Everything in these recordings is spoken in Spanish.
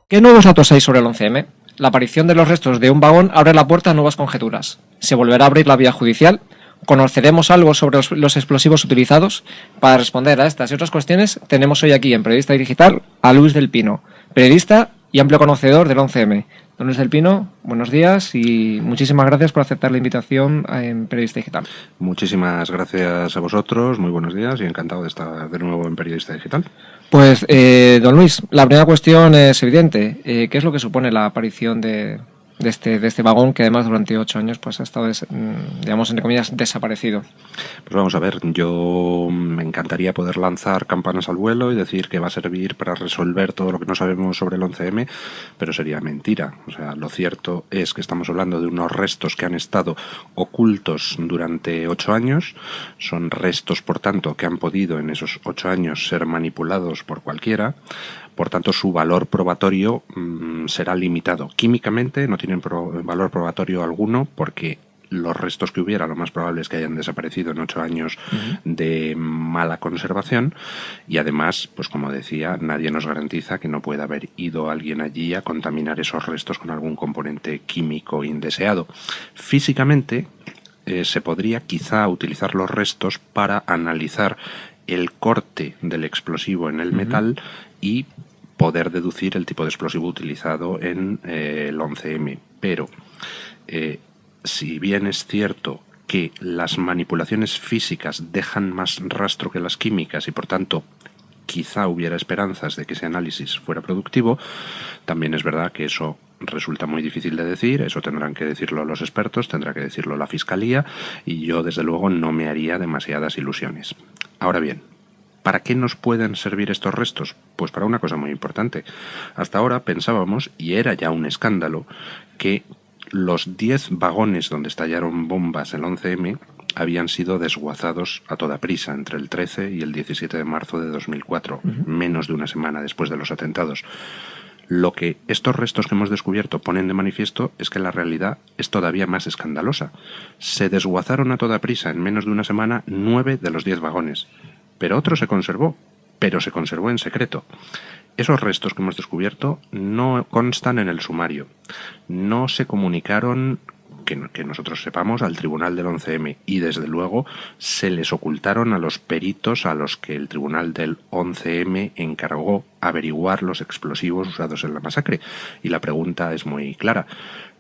¿Qué nuevos datos hay sobre el 11M? La aparición de los restos de un vagón abre la puerta a nuevas conjeturas. ¿Se volverá a abrir la vía judicial? ¿Conoceremos algo sobre los explosivos utilizados? Para responder a estas y otras cuestiones, tenemos hoy aquí en Periodista Digital a Luis del Pino, periodista y amplio conocedor del 11M. Don Luis del Pino, buenos días y muchísimas gracias por aceptar la invitación en Periodista Digital. Muchísimas gracias a vosotros, muy buenos días y encantado de estar de nuevo en Periodista Digital. Pues, don Luis, la primera cuestión es evidente. ¿Qué es lo que supone la aparición de este vagón que además durante 8 años pues ha estado, digamos, entre comillas, desaparecido? Pues vamos a ver, yo me encantaría poder lanzar campanas al vuelo y decir que va a servir para resolver todo lo que no sabemos sobre el 11M, pero sería mentira. O sea, lo cierto es que estamos hablando de unos restos que han estado ocultos durante 8 años. Son restos, por tanto, que han podido en esos 8 años ser manipulados por cualquiera. Por tanto, su valor probatorio será limitado. Químicamente no tienen valor probatorio alguno porque los restos que hubiera lo más probable es que hayan desaparecido en 8 años de mala conservación y además, pues como decía, nadie nos garantiza que no pueda haber ido alguien allí a contaminar esos restos con algún componente químico indeseado. Físicamente se podría quizá utilizar los restos para analizar el corte del explosivo en el metal y poder deducir el tipo de explosivo utilizado en el 11M. Pero si bien es cierto que las manipulaciones físicas dejan más rastro que las químicas y por tanto quizá hubiera esperanzas de que ese análisis fuera productivo, también es verdad que eso resulta muy difícil de decir, eso tendrán que decirlo los expertos, tendrá que decirlo la Fiscalía y yo desde luego no me haría demasiadas ilusiones. Ahora bien, ¿para qué nos pueden servir estos restos? Pues para una cosa muy importante. Hasta ahora pensábamos, y era ya un escándalo, que los 10 vagones donde estallaron bombas el 11M habían sido desguazados a toda prisa entre el 13 y el 17 de marzo de 2004, menos de una semana después de los atentados. Lo que estos restos que hemos descubierto ponen de manifiesto es que la realidad es todavía más escandalosa. Se desguazaron a toda prisa en menos de una semana 9 de los 10 vagones. Pero otro se conservó, pero se conservó en secreto. Esos restos que hemos descubierto no constan en el sumario. No se comunicaron, que nosotros sepamos, al tribunal del 11M y desde luego se les ocultaron a los peritos a los que el tribunal del 11M encargó averiguar los explosivos usados en la masacre. Y la pregunta es muy clara.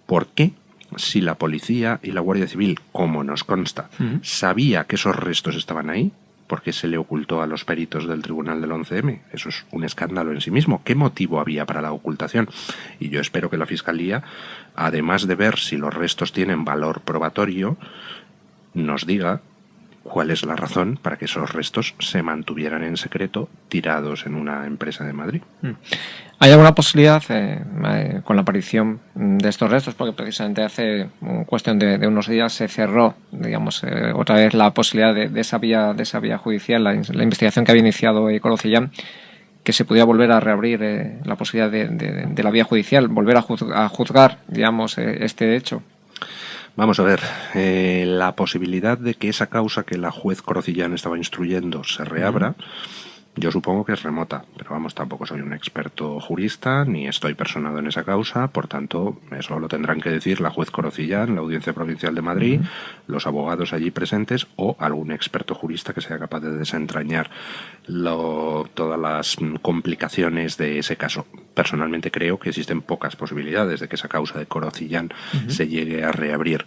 ¿Por qué? Si la policía y la Guardia Civil, como nos consta, sabía que esos restos estaban ahí, ¿por qué se le ocultó a los peritos del tribunal del 11M? Eso es un escándalo en sí mismo. ¿Qué motivo había para la ocultación? Y yo espero que la Fiscalía, además de ver si los restos tienen valor probatorio, nos diga cuál es la razón para que esos restos se mantuvieran en secreto tirados en una empresa de Madrid. ¿Hay alguna posibilidad con la aparición de estos restos? Porque precisamente hace cuestión de unos días se cerró, digamos, otra vez la posibilidad de esa vía judicial, la investigación que había iniciado Corocillán, que se pudiera volver a reabrir la posibilidad de la vía judicial, volver a juzgar, digamos, este hecho. Vamos a ver, la posibilidad de que esa causa que la juez Corocillán estaba instruyendo se reabra, yo supongo que es remota, pero vamos, tampoco soy un experto jurista, ni estoy personado en esa causa, por tanto, eso lo tendrán que decir la juez Corocillán, la Audiencia Provincial de Madrid, los abogados allí presentes o algún experto jurista que sea capaz de desentrañar todas las complicaciones de ese caso. Personalmente creo que existen pocas posibilidades de que esa causa de Corocillán se llegue a reabrir.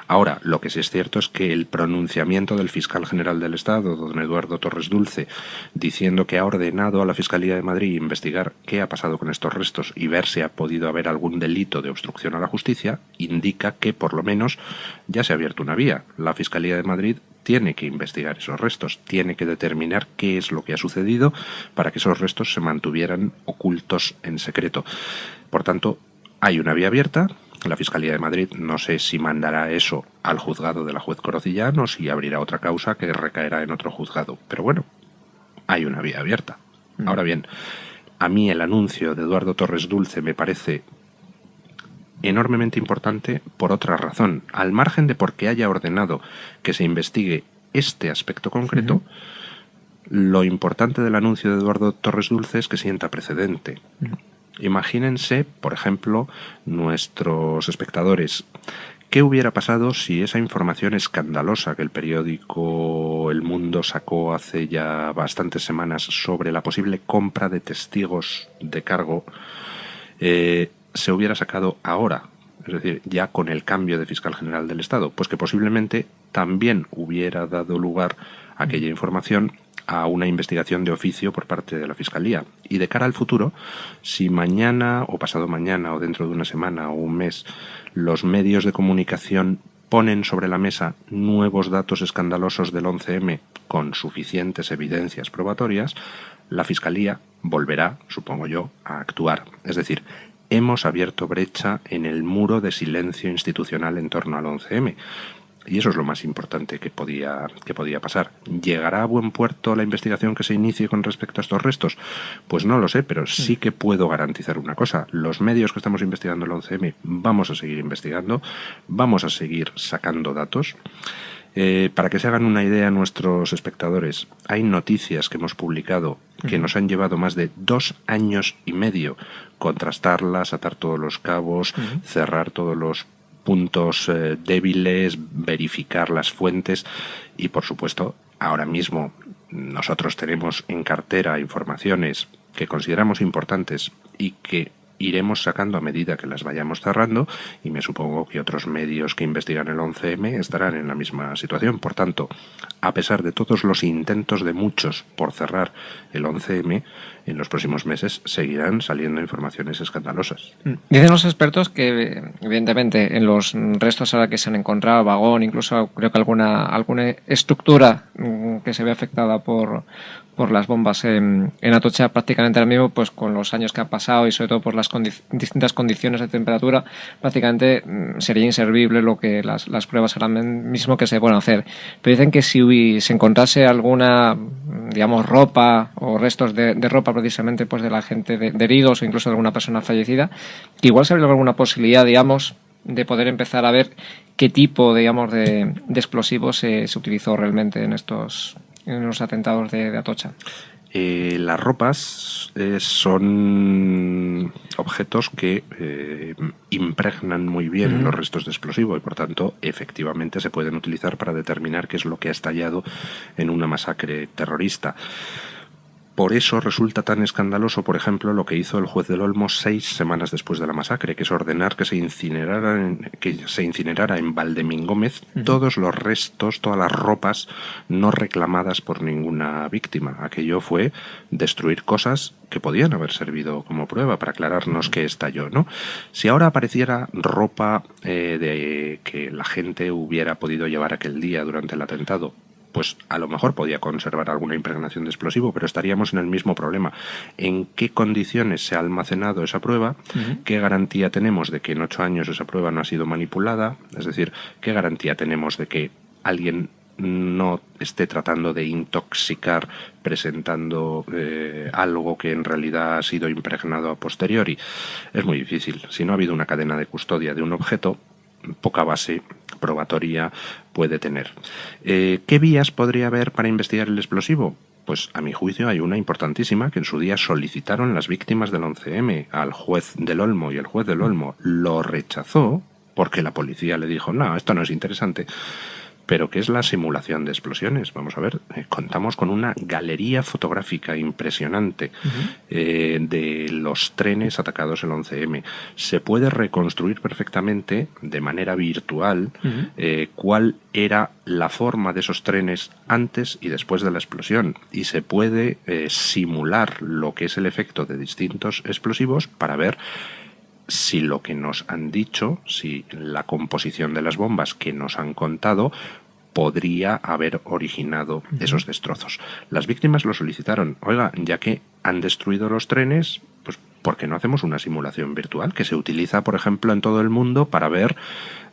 Ahora, lo que sí es cierto es que el pronunciamiento del fiscal general del Estado, don Eduardo Torres Dulce, diciendo que ha ordenado a la Fiscalía de Madrid investigar qué ha pasado con estos restos y ver si ha podido haber algún delito de obstrucción a la justicia, indica que, por lo menos, ya se ha abierto una vía. La Fiscalía de Madrid tiene que investigar esos restos, tiene que determinar qué es lo que ha sucedido para que esos restos se mantuvieran ocultos en secreto. Por tanto, hay una vía abierta. La Fiscalía de Madrid no sé si mandará eso al juzgado de la juez Corocillán o si abrirá otra causa que recaerá en otro juzgado. Pero bueno, hay una vía abierta. Ahora bien, a mí el anuncio de Eduardo Torres Dulce me parece enormemente importante por otra razón. Al margen de porque haya ordenado que se investigue este aspecto concreto, lo importante del anuncio de Eduardo Torres Dulce es que sienta precedente. Imagínense, por ejemplo, nuestros espectadores, ¿qué hubiera pasado si esa información escandalosa que el periódico El Mundo sacó hace ya bastantes semanas sobre la posible compra de testigos de cargo se hubiera sacado ahora? Es decir, ya con el cambio de fiscal general del Estado, pues que posiblemente también hubiera dado lugar a aquella información a una investigación de oficio por parte de la Fiscalía. Y de cara al futuro, si mañana o pasado mañana o dentro de una semana o un mes los medios de comunicación ponen sobre la mesa nuevos datos escandalosos del 11M con suficientes evidencias probatorias, la Fiscalía volverá, supongo yo, a actuar. Es decir, hemos abierto brecha en el muro de silencio institucional en torno al 11M. Y eso es lo más importante que podía pasar. ¿Llegará a buen puerto la investigación que se inicie con respecto a estos restos? Pues no lo sé, pero sí que puedo garantizar una cosa. Los medios que estamos investigando el 11M vamos a seguir investigando, vamos a seguir sacando datos. Para que se hagan una idea nuestros espectadores, hay noticias que hemos publicado que nos han llevado más de 2 años y medio contrastarlas, atar todos los cabos, cerrar todos los puntos débiles, verificar las fuentes y, por supuesto, ahora mismo nosotros tenemos en cartera informaciones que consideramos importantes y que iremos sacando a medida que las vayamos cerrando, y me supongo que otros medios que investigan el 11M estarán en la misma situación. Por tanto, a pesar de todos los intentos de muchos por cerrar el 11M, en los próximos meses seguirán saliendo informaciones escandalosas. Dicen los expertos que, evidentemente, en los restos ahora que se han encontrado, vagón, incluso creo que alguna estructura que se ve afectada por las bombas en Atocha, prácticamente ahora mismo, pues con los años que han pasado y sobre todo por las distintas condiciones de temperatura, prácticamente sería inservible lo que las pruebas ahora mismo que se pueden hacer. Pero dicen que si se encontrase alguna, digamos, ropa o restos de ropa precisamente pues de la gente de heridos o incluso de alguna persona fallecida, que igual se habría alguna posibilidad, digamos, de poder empezar a ver qué tipo, digamos, de explosivos se utilizó realmente en los atentados de Atocha. Las ropas son objetos que impregnan muy bien los restos de explosivo y, por tanto, efectivamente se pueden utilizar para determinar qué es lo que ha estallado en una masacre terrorista. Por eso resulta tan escandaloso, por ejemplo, lo que hizo el juez del Olmo 6 semanas después de la masacre, que es ordenar que se incinerara en Valdemingómez todos los restos, todas las ropas no reclamadas por ninguna víctima. Aquello fue destruir cosas que podían haber servido como prueba para aclararnos qué estalló, ¿no? Si ahora apareciera ropa de que la gente hubiera podido llevar aquel día durante el atentado, pues a lo mejor podía conservar alguna impregnación de explosivo, pero estaríamos en el mismo problema. ¿En qué condiciones se ha almacenado esa prueba? ¿Qué garantía tenemos de que en 8 años esa prueba no ha sido manipulada? Es decir, ¿qué garantía tenemos de que alguien no esté tratando de intoxicar presentando algo que en realidad ha sido impregnado a posteriori? Es muy difícil. Si no ha habido una cadena de custodia de un objeto, poca base probatoria puede tener. ¿Qué vías podría haber para investigar el explosivo? Pues a mi juicio hay una importantísima que en su día solicitaron las víctimas del 11M al juez del Olmo, y el juez del Olmo lo rechazó porque la policía le dijo: no, esto no es interesante. Pero ¿qué es la simulación de explosiones? Vamos a ver, contamos con una galería fotográfica impresionante de los trenes atacados el 11M. Se puede reconstruir perfectamente de manera virtual cuál era la forma de esos trenes antes y después de la explosión, y se puede simular lo que es el efecto de distintos explosivos para ver si lo que nos han dicho, si la composición de las bombas que nos han contado podría haber originado esos destrozos. Las víctimas lo solicitaron. Oiga, ya que han destruido los trenes, pues ¿por qué no hacemos una simulación virtual que se utiliza, por ejemplo, en todo el mundo para ver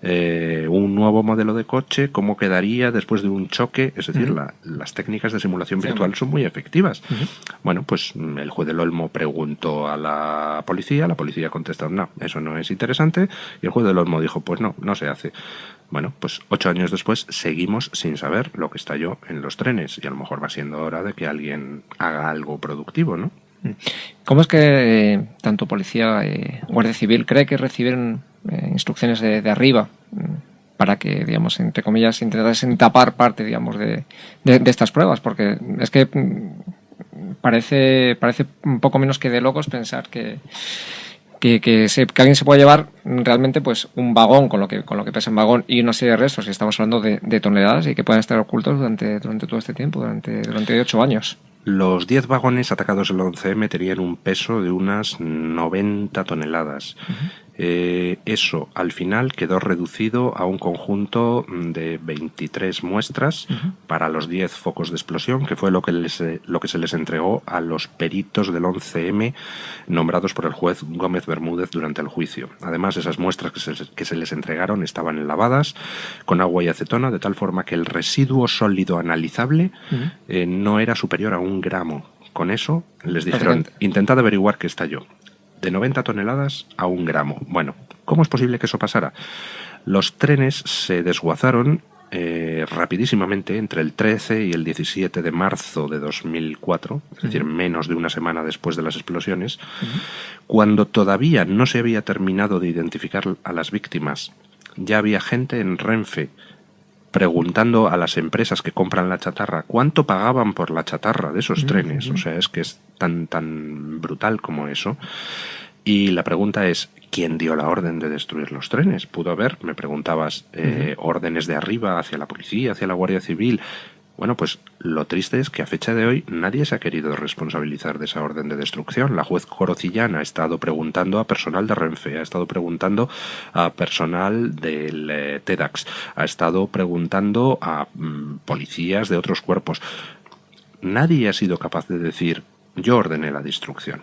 un nuevo modelo de coche, cómo quedaría después de un choque? Es decir, las técnicas de simulación virtual son muy efectivas. Bueno, pues el juez del Olmo preguntó a la policía contestó: no, eso no es interesante, y el juez del Olmo dijo: pues no se hace. Bueno, pues 8 años después seguimos sin saber lo que estalló en los trenes, y a lo mejor va siendo hora de que alguien haga algo productivo, ¿no? ¿Cómo es que tanto policía, Guardia Civil, cree que reciben instrucciones de arriba para que, digamos, entre comillas, intentasen tapar parte, digamos, de estas pruebas? Porque es que parece un poco menos que de locos pensar que alguien se puede llevar realmente pues un vagón con lo que pesa un vagón y una serie de restos, y estamos hablando de toneladas, y que puedan estar ocultos durante todo este tiempo, durante 8 años. Los 10 vagones atacados en el 11M tenían un peso de unas 90 toneladas. Eso al final quedó reducido a un conjunto de 23 muestras para los 10 focos de explosión, que fue lo que se les entregó a los peritos del 11M nombrados por el juez Gómez Bermúdez durante el juicio. Además, esas muestras que se les entregaron estaban lavadas con agua y acetona, de tal forma que el residuo sólido analizable no era superior a 1 gramo. Con eso les dijeron, intentad averiguar qué estalló. De 90 toneladas a 1 gramo. Bueno, ¿cómo es posible que eso pasara? Los trenes se desguazaron rapidísimamente entre el 13 y el 17 de marzo de 2004, es decir, menos de una semana después de las explosiones, cuando todavía no se había terminado de identificar a las víctimas. Ya había gente en Renfe preguntando a las empresas que compran la chatarra cuánto pagaban por la chatarra de esos trenes. O sea, es que es tan brutal como eso. Y la pregunta es, ¿quién dio la orden de destruir los trenes? Pudo haber, me preguntabas, órdenes de arriba hacia la policía, hacia la Guardia Civil. Bueno, pues lo triste es que a fecha de hoy nadie se ha querido responsabilizar de esa orden de destrucción. La juez Corocillán ha estado preguntando a personal de Renfe, ha estado preguntando a personal del TEDx, ha estado preguntando a policías de otros cuerpos. Nadie ha sido capaz de decir, yo ordené la destrucción.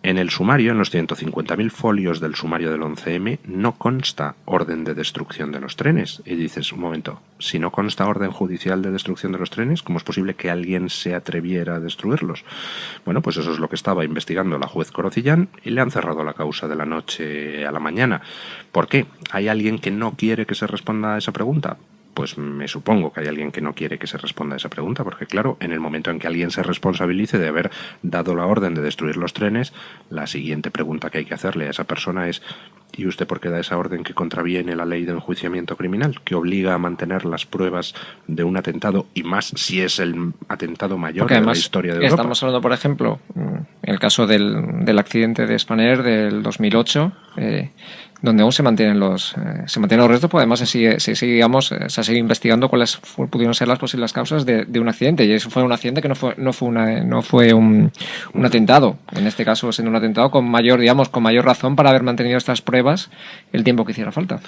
En el sumario, en los 150.000 folios del sumario del 11M, no consta orden de destrucción de los trenes. Y dices, un momento, si no consta orden judicial de destrucción de los trenes, ¿cómo es posible que alguien se atreviera a destruirlos? Bueno, pues eso es lo que estaba investigando la juez Corocillán, y le han cerrado la causa de la noche a la mañana. ¿Por qué? ¿Hay alguien que no quiere que se responda a esa pregunta? Pues me supongo que hay alguien que no quiere que se responda a esa pregunta, porque claro, en el momento en que alguien se responsabilice de haber dado la orden de destruir los trenes, la siguiente pregunta que hay que hacerle a esa persona es, ¿y usted por qué da esa orden que contraviene la ley de enjuiciamiento criminal, que obliga a mantener las pruebas de un atentado, y más si es el atentado mayor de la historia de Europa? Estamos hablando, por ejemplo, en el caso del accidente de Spanair del 2008, donde aún se mantienen los restos, pues además se sigue investigando cuáles pudieron ser las posibles causas de un accidente, y eso fue un accidente que no fue un atentado, en este caso siendo un atentado con mayor razón para haber mantenido estas pruebas el tiempo que hiciera falta.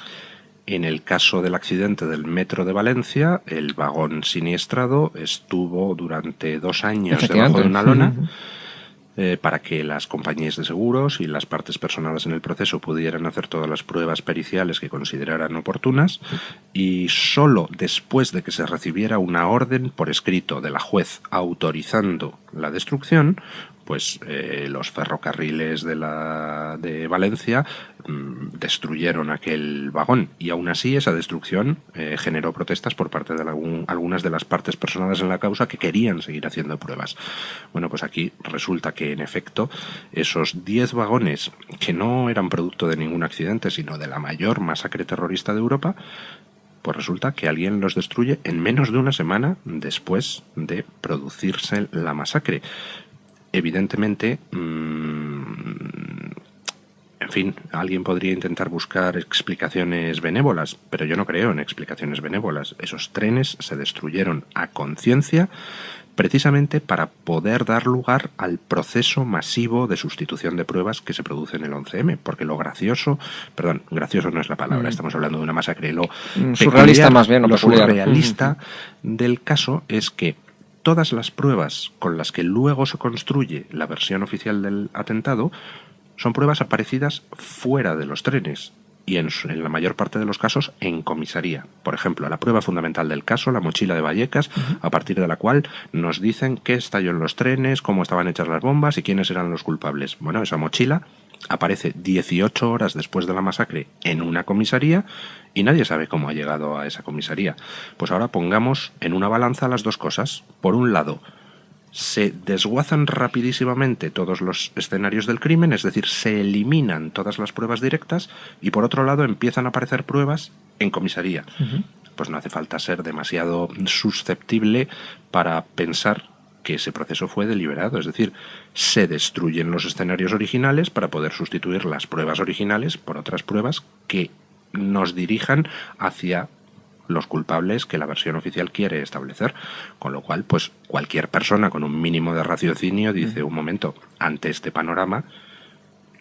En el caso del accidente del metro de Valencia, el vagón siniestrado estuvo durante 2 años debajo de una lona, para que las compañías de seguros y las partes personadas en el proceso pudieran hacer todas las pruebas periciales que consideraran oportunas, y solo después de que se recibiera una orden por escrito de la juez autorizando la destrucción, pues los ferrocarriles de Valencia destruyeron aquel vagón, y aún así esa destrucción generó protestas por parte de algunas de las partes personadas en la causa que querían seguir haciendo pruebas. Bueno, pues aquí resulta que en efecto esos 10 vagones, que no eran producto de ningún accidente sino de la mayor masacre terrorista de Europa, pues resulta que alguien los destruye en menos de una semana después de producirse la masacre. Evidentemente, en fin, alguien podría intentar buscar explicaciones benévolas, pero yo no creo en explicaciones benévolas. Esos trenes se destruyeron a conciencia, precisamente para poder dar lugar al proceso masivo de sustitución de pruebas que se produce en el 11M, porque lo gracioso no es la palabra, estamos hablando de una masacre, lo surrealista más bien, lo surrealista del caso es que todas las pruebas con las que luego se construye la versión oficial del atentado son pruebas aparecidas fuera de los trenes, y en la mayor parte de los casos en comisaría. Por ejemplo, la prueba fundamental del caso, la mochila de Vallecas, a partir de la cual nos dicen qué estalló en los trenes, cómo estaban hechas las bombas y quiénes eran los culpables. Bueno, esa mochila aparece 18 horas después de la masacre en una comisaría, y nadie sabe cómo ha llegado a esa comisaría. Pues ahora pongamos en una balanza las dos cosas. Por un lado, se desguazan rapidísimamente todos los escenarios del crimen, es decir, se eliminan todas las pruebas directas y por otro lado empiezan a aparecer pruebas en comisaría. Pues no hace falta ser demasiado susceptible para pensar que ese proceso fue deliberado, es decir, se destruyen los escenarios originales para poder sustituir las pruebas originales por otras pruebas que nos dirijan hacia los culpables que la versión oficial quiere establecer, con lo cual, pues cualquier persona con un mínimo de raciocinio dice, un momento, ante este panorama,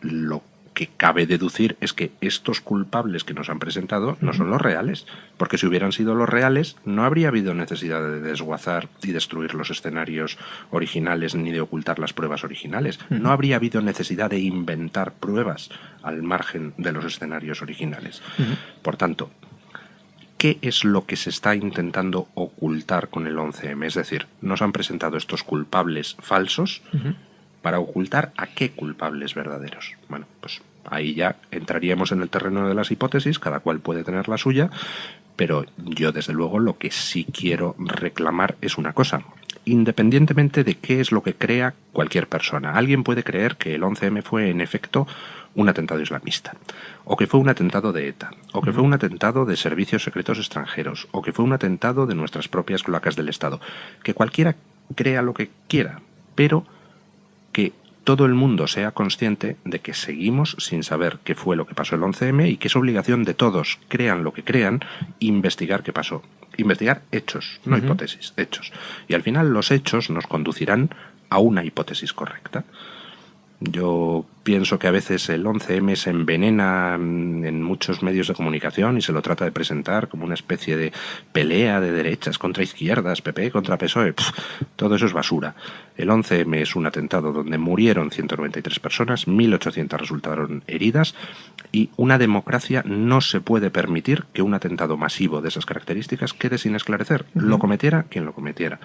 lo que cabe deducir es que estos culpables que nos han presentado no son los reales, porque si hubieran sido los reales no habría habido necesidad de desguazar y destruir los escenarios originales ni de ocultar las pruebas originales. No habría habido necesidad de inventar pruebas al margen de los escenarios originales. Por tanto, ¿qué es lo que se está intentando ocultar con el 11M? Es decir, nos han presentado estos culpables falsos para ocultar a qué culpables verdaderos. Bueno, pues ahí ya entraríamos en el terreno de las hipótesis, cada cual puede tener la suya, pero yo desde luego lo que sí quiero reclamar es una cosa. Independientemente de qué es lo que crea cualquier persona, alguien puede creer que el 11M fue en efecto un atentado islamista, o que fue un atentado de ETA, o que fue un atentado de servicios secretos extranjeros, o que fue un atentado de nuestras propias cloacas del Estado. Que cualquiera crea lo que quiera, pero que todo el mundo sea consciente de que seguimos sin saber qué fue lo que pasó el 11M y que es obligación de todos, crean lo que crean, investigar qué pasó. Investigar hechos, no hipótesis, hechos. Y al final los hechos nos conducirán a una hipótesis correcta. Yo pienso que a veces el 11M se envenena en muchos medios de comunicación y se lo trata de presentar como una especie de pelea de derechas contra izquierdas, PP contra PSOE. Todo eso es basura. El 11M es un atentado donde murieron 193 personas, 1.800 resultaron heridas y una democracia no se puede permitir que un atentado masivo de esas características quede sin esclarecer. Lo cometiera quien lo cometiera.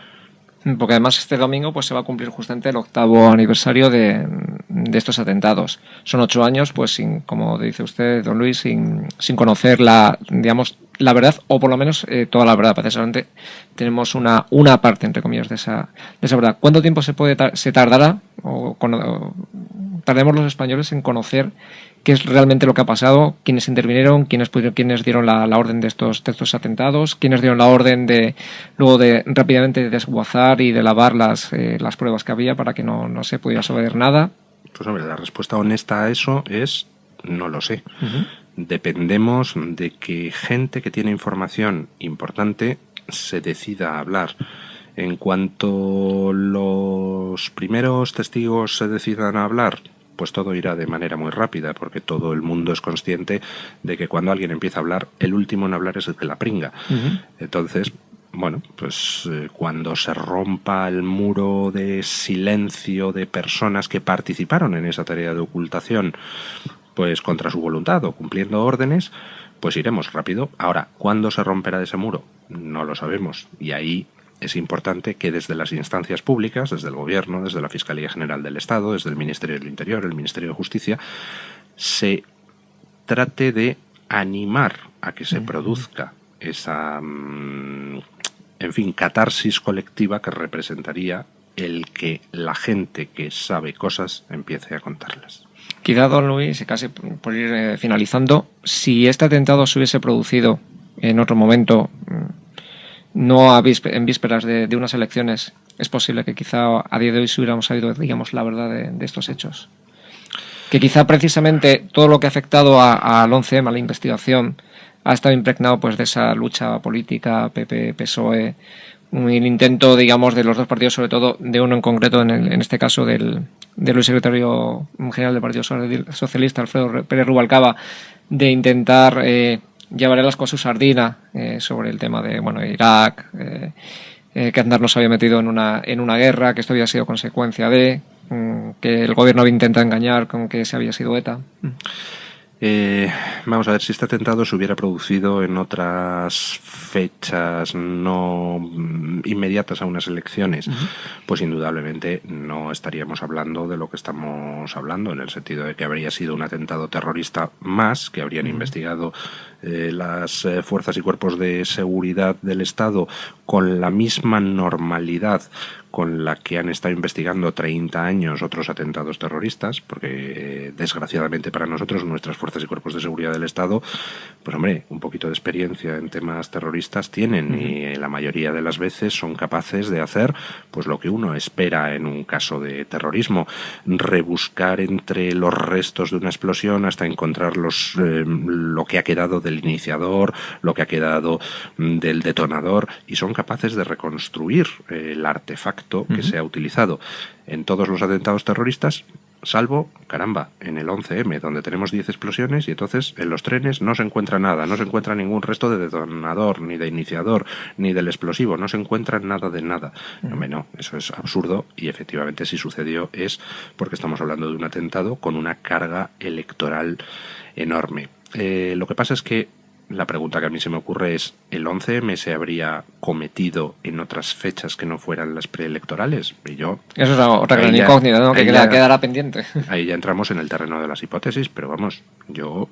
Porque además este domingo pues se va a cumplir justamente el 8º aniversario de estos atentados. Son 8 años, pues sin, como dice usted, don Luis, sin conocer la verdad, o por lo menos toda la verdad. Precisamente tenemos una parte, entre comillas, de esa verdad. ¿Cuánto tiempo se tardará, o tardemos los españoles en conocer qué es realmente lo que ha pasado, quiénes intervinieron, quiénes dieron la orden de estos atentados, quiénes dieron la orden de luego de rápidamente desguazar y de lavar las pruebas que había para que no se pudiera saber nada? Pues hombre, la respuesta honesta a eso es no lo sé. Dependemos de que gente que tiene información importante se decida a hablar. En cuanto los primeros testigos se decidan a hablar, pues todo irá de manera muy rápida, porque todo el mundo es consciente de que cuando alguien empieza a hablar, el último en hablar es el que la pringa. Entonces, bueno, pues cuando se rompa el muro de silencio de personas que participaron en esa tarea de ocultación, pues contra su voluntad o cumpliendo órdenes, pues iremos rápido. Ahora, ¿cuándo se romperá ese muro? No lo sabemos. Y ahí es importante que desde las instancias públicas, desde el Gobierno, desde la Fiscalía General del Estado, desde el Ministerio del Interior, el Ministerio de Justicia, se trate de animar a que se produzca esa, en fin, catarsis colectiva que representaría el que la gente que sabe cosas empiece a contarlas. Quizá, don Luis, casi por ir finalizando, si este atentado se hubiese producido en otro momento, no en vísperas de unas elecciones, es posible que quizá a día de hoy si hubiéramos sabido, digamos, la verdad de estos hechos. Que quizá precisamente todo lo que ha afectado al 11M, a la investigación, ha estado impregnado pues de esa lucha política, PP, PSOE, un intento, digamos, de los dos partidos, sobre todo de uno en concreto, en este caso del secretario general del Partido Socialista, Alfredo Pérez Rubalcaba, de intentar llevar el asco a su sardina sobre el tema de Irak, que Aznar nos había metido en una guerra, que esto había sido consecuencia de que el gobierno había intentado engañar con que se había sido ETA. Vamos a ver, si este atentado se hubiera producido en otras fechas no inmediatas a unas elecciones, pues indudablemente no estaríamos hablando de lo que estamos hablando, en el sentido de que habría sido un atentado terrorista más, que habrían investigado las fuerzas y cuerpos de seguridad del Estado con la misma normalidad con la que han estado investigando 30 años otros atentados terroristas, porque desgraciadamente para nosotros, nuestras fuerzas y cuerpos de seguridad del Estado, pues hombre, un poquito de experiencia en temas terroristas tienen, y la mayoría de las veces son capaces de hacer pues lo que uno espera en un caso de terrorismo: rebuscar entre los restos de una explosión hasta encontrar lo que ha quedado del iniciador, lo que ha quedado del detonador, y son capaces de reconstruir el artefacto que se ha utilizado en todos los atentados terroristas, salvo, caramba, en el 11M, donde tenemos 10 explosiones y entonces en los trenes no se encuentra nada, no se encuentra ningún resto de detonador, ni de iniciador, ni del explosivo, no se encuentra nada de nada. No, eso es absurdo, y efectivamente si sucedió es porque estamos hablando de un atentado con una carga electoral enorme. Lo que pasa es que la pregunta que a mí se me ocurre es: ¿el 11M se habría cometido en otras fechas que no fueran las preelectorales? Y yo... Eso es otra gran incógnita, ¿no? Que quedará pendiente. Ahí ya entramos en el terreno de las hipótesis, pero vamos, yo...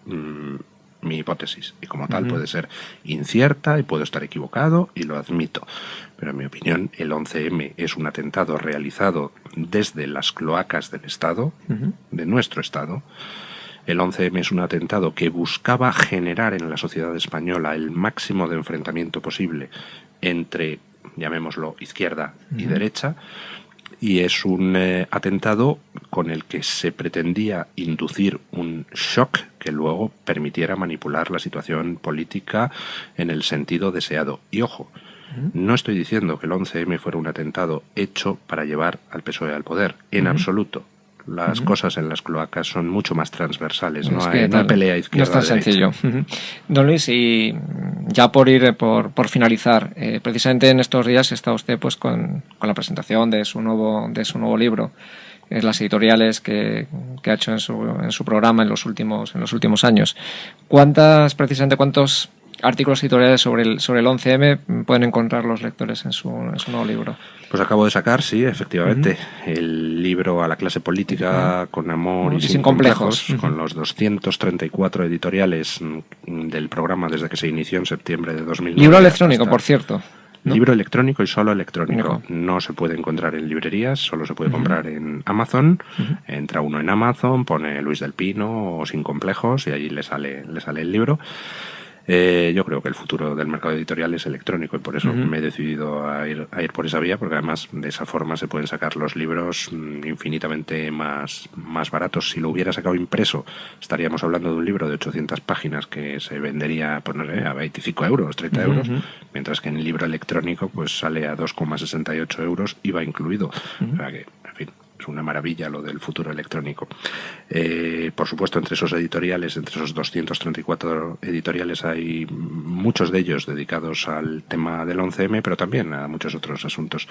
mi hipótesis, y como tal puede ser incierta y puedo estar equivocado, y lo admito, pero en mi opinión el 11M es un atentado realizado desde las cloacas del Estado, de nuestro Estado. El 11M es un atentado que buscaba generar en la sociedad española el máximo de enfrentamiento posible entre, llamémoslo, izquierda y derecha, y es un atentado con el que se pretendía inducir un shock que luego permitiera manipular la situación política en el sentido deseado. Y ojo, no estoy diciendo que el 11M fuera un atentado hecho para llevar al PSOE al poder, en absoluto. Las cosas en las cloacas son mucho más transversales, no hay pelea izquierda-derecha. No es tan sencillo. Don Luis, y ya por finalizar, precisamente en estos días está usted pues con la presentación de su nuevo libro, las editoriales que ha hecho en su programa en los últimos años. ¿Cuántos artículos editoriales sobre el 11M pueden encontrar los lectores en su nuevo libro? Pues acabo de sacar, sí, efectivamente, el libro A la clase política con amor y sin complejos, con los 234 editoriales del programa desde que se inició en septiembre de 2009. Libro electrónico, por cierto, ¿no? Libro electrónico y solo electrónico. No se puede encontrar en librerías, solo se puede comprar en Amazon. Entra uno en Amazon, pone Luis del Pino o Sin complejos y ahí le sale el libro. Yo creo que el futuro del mercado editorial es electrónico, y por eso me he decidido a ir por esa vía, porque además de esa forma se pueden sacar los libros infinitamente más baratos. Si lo hubiera sacado impreso, estaríamos hablando de un libro de 800 páginas que se vendería pues, no sé, a 25 euros, 30 euros, mientras que en el libro electrónico pues sale a 2,68 euros, IVA incluido. O sea que, en fin, es una maravilla lo del futuro electrónico. Por supuesto, entre esos 234 editoriales, hay muchos de ellos dedicados al tema del 11M, pero también a muchos otros asuntos.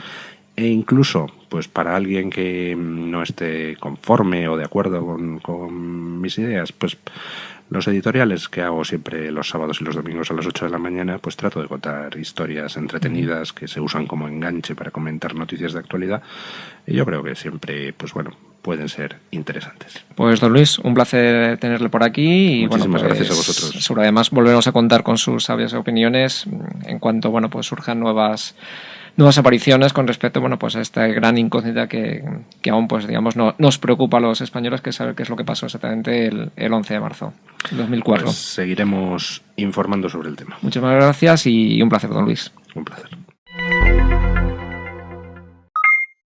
E incluso, pues para alguien que no esté conforme o de acuerdo con mis ideas, pues los editoriales que hago siempre los sábados y los domingos a las 8 de la mañana, pues trato de contar historias entretenidas que se usan como enganche para comentar noticias de actualidad, y yo creo que siempre, pues bueno, pueden ser interesantes. Pues don Luis, un placer tenerle por aquí, y muchísimas bueno, pues, gracias a vosotros. Sobre además volveremos a contar con sus sabias opiniones en cuanto pues surjan nuevas apariciones con respecto pues a esta gran incógnita que aún pues digamos nos preocupa a los españoles, que es saber qué es lo que pasó exactamente el 11 de marzo de 2004. Pues seguiremos informando sobre el tema. Muchísimas gracias y un placer, don Luis. Un placer.